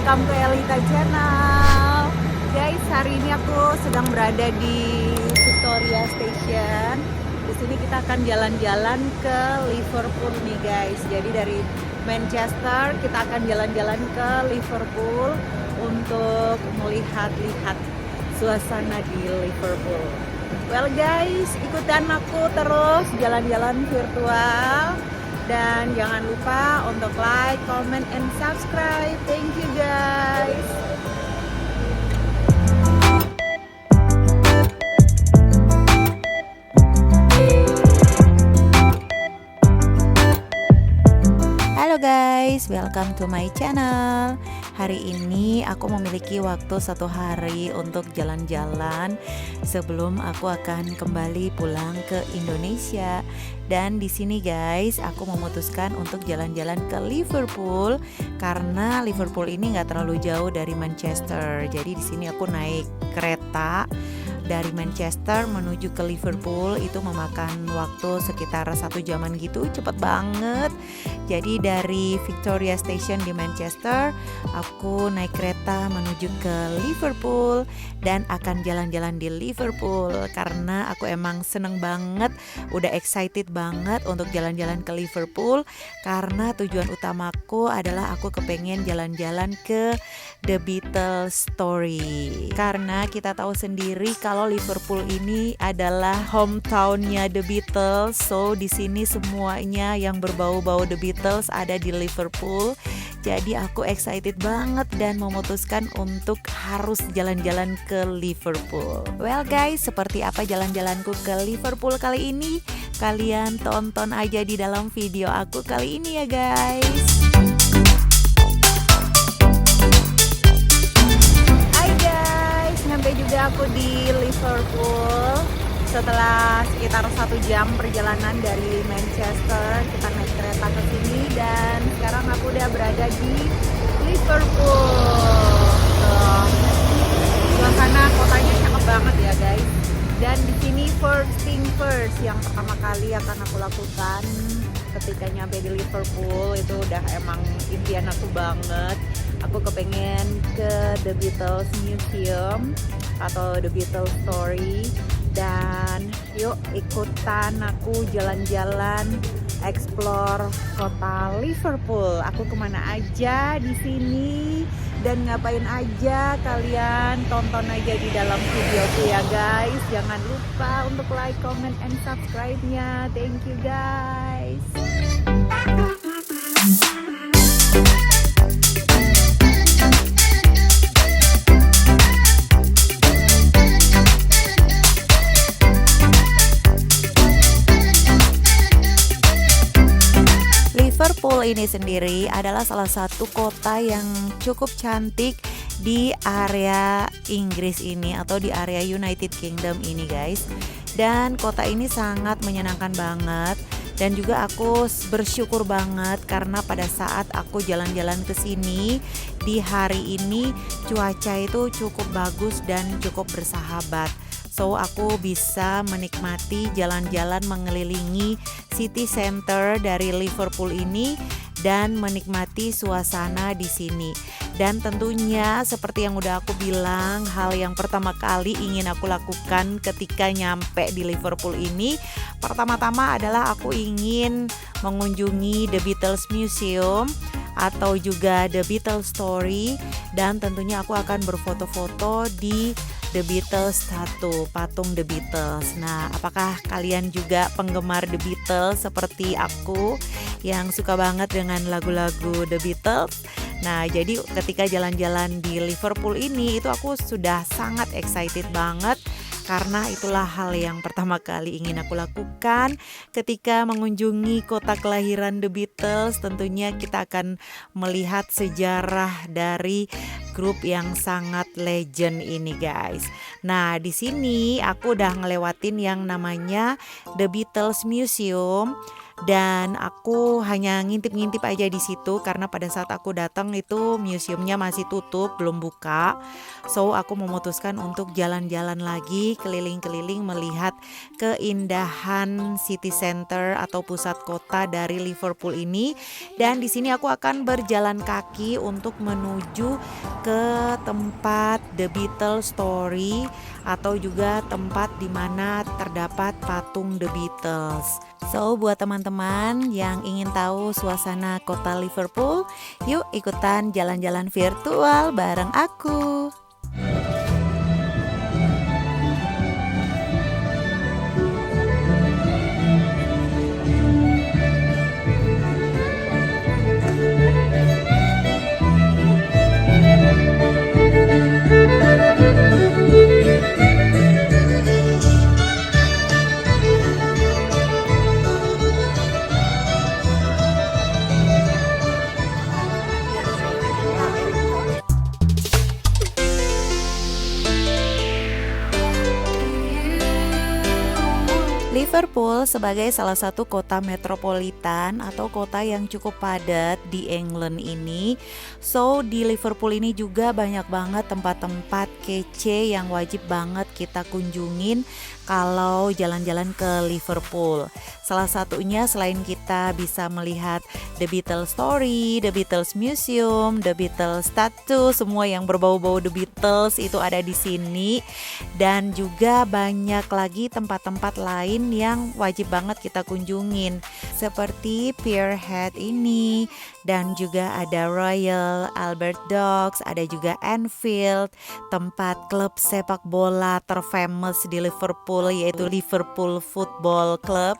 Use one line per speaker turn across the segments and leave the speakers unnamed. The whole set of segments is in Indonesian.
welcome to Elita Channel. Guys, hari ini aku sedang berada di Victoria Station. Di sini kita akan jalan-jalan ke Liverpool nih guys. Jadi dari Manchester kita akan jalan-jalan ke Liverpool untuk melihat-lihat suasana di Liverpool. Well guys, ikutan aku terus jalan-jalan virtual. Dan jangan lupa untuk like, comment, and subscribe. Thank you guys. Halo guys, welcome to my channel. Hari ini aku memiliki waktu 1 hari untuk jalan-jalan sebelum aku akan kembali pulang ke Indonesia. Dan di sini guys, aku memutuskan untuk jalan-jalan ke Liverpool karena Liverpool ini nggak terlalu jauh dari Manchester. Jadi di sini aku naik kereta dari Manchester menuju ke Liverpool, itu memakan waktu sekitar 1 jaman gitu, cepet banget. Jadi dari Victoria Station di Manchester, aku naik kereta menuju ke Liverpool dan akan jalan-jalan di Liverpool karena aku emang seneng banget, udah excited banget untuk jalan-jalan ke Liverpool karena tujuan utamaku adalah aku kepengen jalan-jalan ke The Beatles Story. Karena kita tahu sendiri kalau Liverpool ini adalah hometownnya The Beatles, so di sini semuanya yang berbau-bau The Beatles ada di Liverpool. Jadi aku excited banget dan memutuskan untuk harus jalan-jalan ke Liverpool. Well guys, seperti apa jalan-jalanku ke Liverpool kali ini? Kalian tonton aja di dalam video aku kali ini ya guys. Hai guys, sampai juga aku di Liverpool. Setelah sekitar 1 jam perjalanan dari Manchester, kita naik kereta ke sini dan sekarang aku udah berada di Liverpool. Suasana kotanya cakep banget ya guys. Dan di sini first thing first, yang pertama kali akan aku lakukan ketika nyampe di Liverpool itu udah emang impian aku banget. Aku kepengen ke The Beatles Museum atau The Beatles Story. Dan yuk ikutan aku jalan-jalan explore kota Liverpool. Aku kemana aja di sini dan ngapain aja, kalian tonton aja di dalam videoku ya guys. Jangan lupa untuk like, comment, and subscribe-nya. Thank you guys. Liverpool ini sendiri adalah salah satu kota yang cukup cantik di area Inggris ini atau di area United Kingdom ini guys. Dan kota ini sangat menyenangkan banget dan juga aku bersyukur banget karena pada saat aku jalan-jalan ke sini di hari ini cuaca itu cukup bagus dan cukup bersahabat. So aku bisa menikmati jalan-jalan mengelilingi city center dari Liverpool ini dan menikmati suasana di sini. Dan tentunya seperti yang udah aku bilang, hal yang pertama kali ingin aku lakukan ketika nyampe di Liverpool ini, pertama-tama adalah aku ingin mengunjungi The Beatles Museum atau juga The Beatles Story, dan tentunya aku akan berfoto-foto di The Beatles patung The Beatles. Nah, apakah kalian juga penggemar The Beatles seperti aku yang suka banget dengan lagu-lagu The Beatles? Nah, jadi ketika jalan-jalan di Liverpool ini itu aku sudah sangat excited banget karena itulah hal yang pertama kali ingin aku lakukan ketika mengunjungi kota kelahiran The Beatles. Tentunya kita akan melihat sejarah dari grup yang sangat legend ini guys. Nah, di sini aku udah ngelewatin yang namanya The Beatles Museum. dan aku hanya ngintip-ngintip aja di situ karena pada saat aku datang itu museumnya masih tutup, belum buka. So aku memutuskan untuk jalan-jalan lagi keliling-keliling melihat keindahan city center atau pusat kota dari Liverpool ini. Dan di sini aku akan berjalan kaki untuk menuju ke tempat The Beatles Story atau juga tempat di mana terdapat patung The Beatles. So buat teman-teman yang ingin tahu suasana kota Liverpool, yuk ikutan jalan-jalan virtual bareng aku. Liverpool sebagai salah satu kota metropolitan atau kota yang cukup padat di England ini. So di Liverpool ini juga banyak banget tempat-tempat kece yang wajib banget kita kunjungin kalau jalan-jalan ke Liverpool. Salah satunya selain kita bisa melihat The Beatles Story, The Beatles Museum, The Beatles Statue, semua yang berbau-bau The Beatles itu ada di sini. Dan juga banyak lagi tempat-tempat lain yang wajib banget kita kunjungin seperti Pierhead ini, dan juga ada Royal Albert Docks, ada juga Anfield, tempat klub sepak bola terfamous di Liverpool yaitu Liverpool Football Club.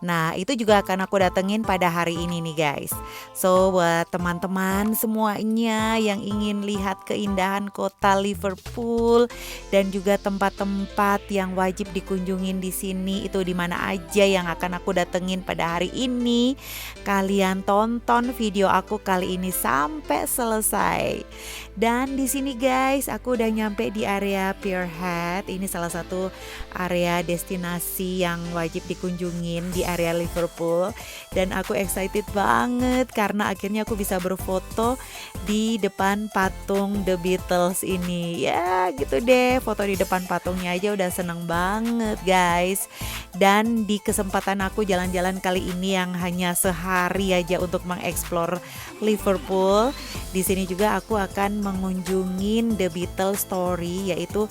Nah itu juga akan aku datengin pada hari ini nih guys. So buat teman-teman semuanya yang ingin lihat keindahan kota Liverpool dan juga tempat-tempat yang wajib dikunjungin di sini itu di mana aja yang akan aku datengin pada hari ini, kalian tonton video aku kali ini sampai selesai. Dan di sini guys, aku udah nyampe di area Pierhead. Ini salah satu area destinasi yang wajib dikunjungin di area Liverpool. Dan aku excited banget karena akhirnya aku bisa berfoto di depan patung The Beatles ini. Ya gitu deh, foto di depan patungnya aja udah seneng banget guys. Dan di kesempatan aku jalan-jalan kali ini yang hanya sehari aja untuk mengeksplor Liverpool, di sini juga aku akan mengunjungin The Beatles Story, yaitu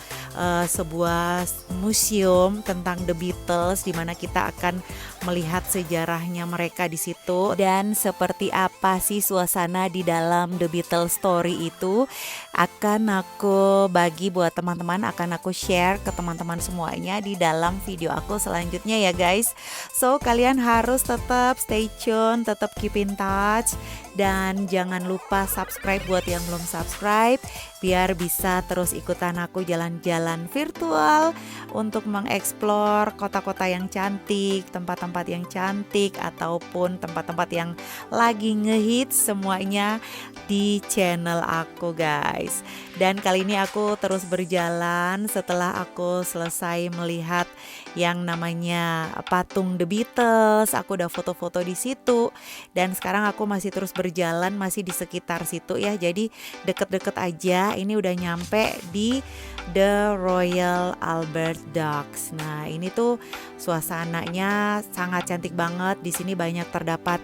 sebuah museum tentang The Beatles di mana kita akan melihat sejarahnya mereka di situ dan seperti apa sih suasana di dalam The Beatles Story itu akan aku bagi buat teman-teman, akan aku share ke teman-teman semuanya di dalam video aku selanjutnya ya guys. So kalian harus tetap stay tune, tetap keep in touch, dan jangan lupa subscribe buat yang belum subscribe biar bisa terus ikutan aku jalan-jalan virtual untuk mengeksplor kota-kota yang cantik, tempat-tempat yang cantik ataupun tempat-tempat yang lagi ngehits, semuanya di channel aku guys. Dan kali ini aku terus berjalan setelah aku selesai melihat yang namanya patung The Beatles. Aku udah foto-foto di situ dan sekarang aku masih terus berjalan, masih di sekitar situ ya. Jadi deket-deket aja. Ini udah nyampe di The Royal Albert Docks. Nah, ini tuh suasananya sangat cantik banget. Di sini banyak terdapat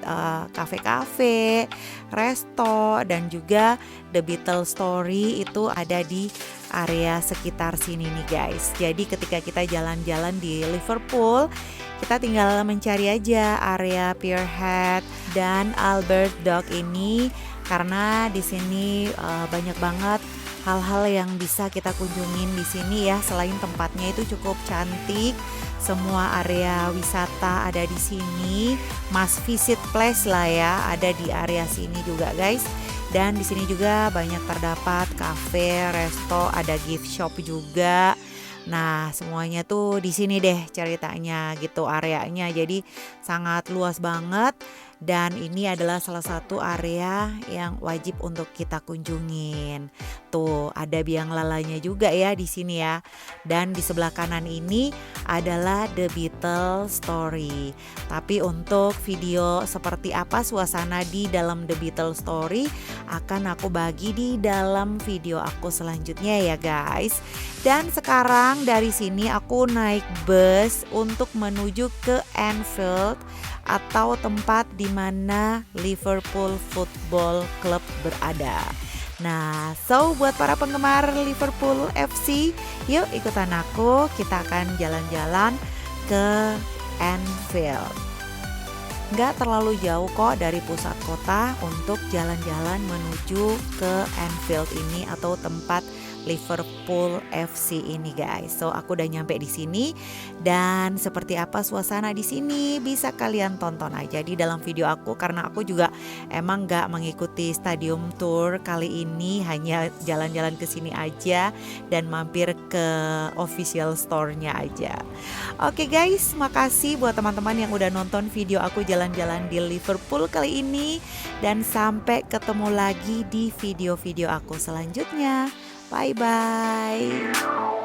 kafe-kafe, resto, dan juga The Beatles Story itu ada di area sekitar sini nih guys. Jadi ketika kita jalan-jalan di Liverpool, kita tinggal mencari aja area Pierhead dan Albert Dock ini karena di sini banyak banget hal-hal yang bisa kita kunjungin di sini ya. Selain tempatnya itu cukup cantik, semua area wisata ada di sini, must visit place lah ya, ada di area sini juga guys. Dan di sini juga banyak terdapat cafe, resto, ada gift shop juga. Nah, semuanya tuh di sini deh ceritanya gitu areanya. Jadi sangat luas banget Dan ini adalah salah satu area yang wajib untuk kita kunjungin. Tuh, ada biang lalanya juga ya di sini ya. Dan di sebelah kanan ini adalah The Beatles Story. Tapi untuk video seperti apa suasana di dalam The Beatles Story akan aku bagi di dalam video aku selanjutnya ya guys. Dan sekarang dari sini aku naik bus untuk menuju ke Anfield atau tempat di mana Liverpool Football Club berada. Nah, so buat para penggemar Liverpool FC, yuk ikutan aku, kita akan jalan-jalan ke Anfield. Nggak terlalu jauh kok dari pusat kota untuk jalan-jalan menuju ke Anfield ini atau tempat Liverpool FC ini guys. So aku udah nyampe di sini dan seperti apa suasana di sini bisa kalian tonton aja di dalam video aku karena aku juga emang nggak mengikuti stadium tour kali ini, hanya jalan-jalan ke sini aja dan mampir ke official store-nya aja. Oke guys, makasih buat teman-teman yang udah nonton video aku jalan-jalan di Liverpool kali ini dan sampai ketemu lagi di video-video aku selanjutnya. Bye bye.